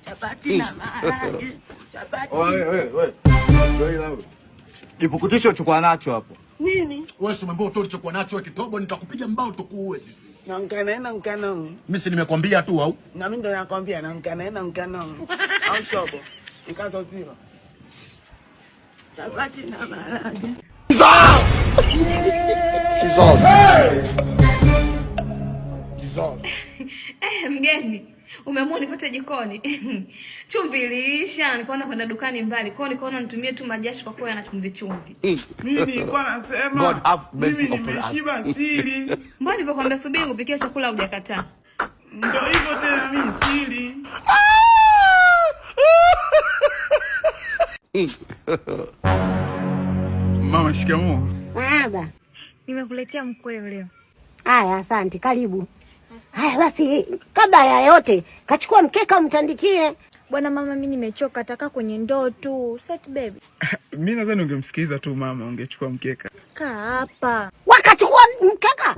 Chapati na maharage. Chapati. Wewe. Kipukutisho chukua nacho hapo. Nini? Wewe si mambo ulichokuwa nacho kitobo nitakupiga mbao tukuue sisi. Na nkana. Mimi si nimekwambia tu au? Na mimi ndo nakwambia na nkana. Au shobo. Nikato zero. Chapati na maharage. Jesus. Mgeni, umeamua nipate jikoni. Chumvi iliisha, nikaona kwenda dukani mbali. Kwa hiyo nikaona nitumie tu majasho kwa kuwa yana chumvi. Mimi nilikuwa nasema mimi nimeshiba siri. Mbona nilipokuambia subiri kupikia chakula hujakataa? Ndio hivyo tena mimi siri. Mama, shikamoo. Baba. Nimekuletea mkweo leo. Haya, asante. Karibu. Haya basi, kabla ya yote, kachukua mkeka umtandikie. Bwana mama, mimi nimechoka, nataka kwenye ndoo tu. Set baby. Mimi nadhani ungemsikiliza tu mama, ungechukua mkeka. Kaa hapa. Wakachukua mkeka.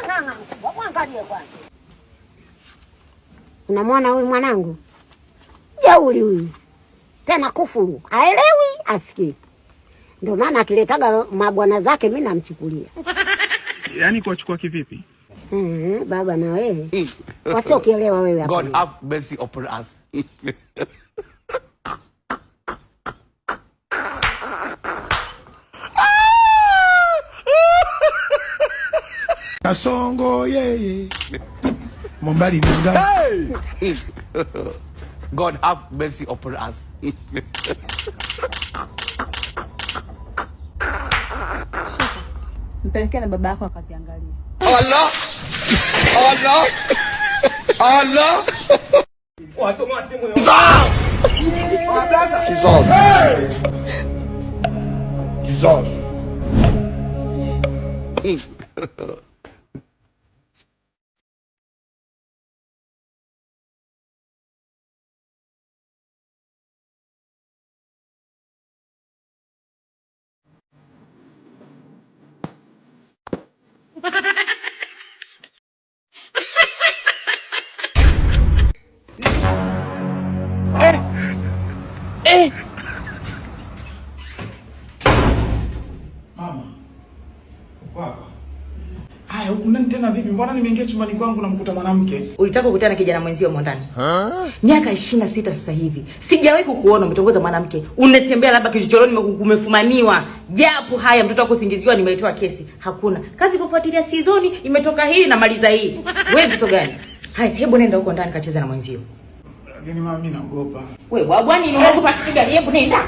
Nganga, mwangalie kwanza. Unamwona huyu mwanangu? Jauli huyu. Tena kufuru. Haelewi, asikii. Ndio maana akiletaga mabwana zake mimi namchukulia. Yaani kuachukua kivipi? Baba na wewe. Wasiokielewa wewe hapa. God have mercy upon us. Kasongo yeye. Mombali nunda. God have mercy upon us. Mpelekea na baba yako akaziangalia. Allah! Watu mwasimu yo. Jesus. Mama. Baba. Haya, huku ndani tena vipi? Mbona nimeingia chumbani kwangu namkuta mwanamke? Ulitaka kukutana na kijana mwenzio huko ndani? Miaka 26 sasa hivi. Sijawahi kukuona umetongoza mwanamke. Unatembea labda kichochoroni umefumaniwa. Japo haya mtoto wako singiziwa nimeletewa kesi. Hakuna. Kazi kufuatilia season imetoka hii na maliza hii. Wewe mtoto gani? Haya, hebu nenda huko ndani kacheza na mwenzio. Lakini mama mimi naogopa. Wewe bwana unaogopa kitu gani? Hebu nenda.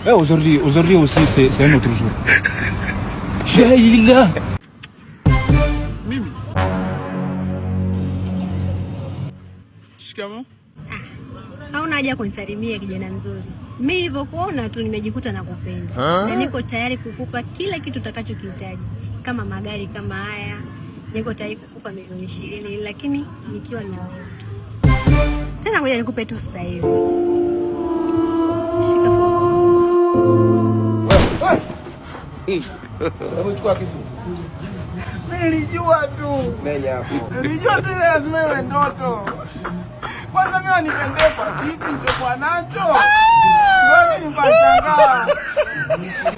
Aujourd'hui aussi, c'est un autre jour. Mimi. Shikamoo. Hauna haja kunisalimia kijana mzuri. Mimi nilivyokuona tu nimejikuta na kupenda. Na niko tayari kukupa kila kitu utakachokihitaji. Kama magari kama haya. Niko tayari kukupa milioni 20 lakini nikiwa na wewe. Tena ngoja nikupe tu sasa hivi. Shika kwa. Hebu chukua kisu. Nilijua tu. Menya hapo. Nilijua tu ile lazima iwe ndoto. Kwanza mimi wanipendea kwa kipi nilichokuwa nacho? Wewe ni kwa shangaa.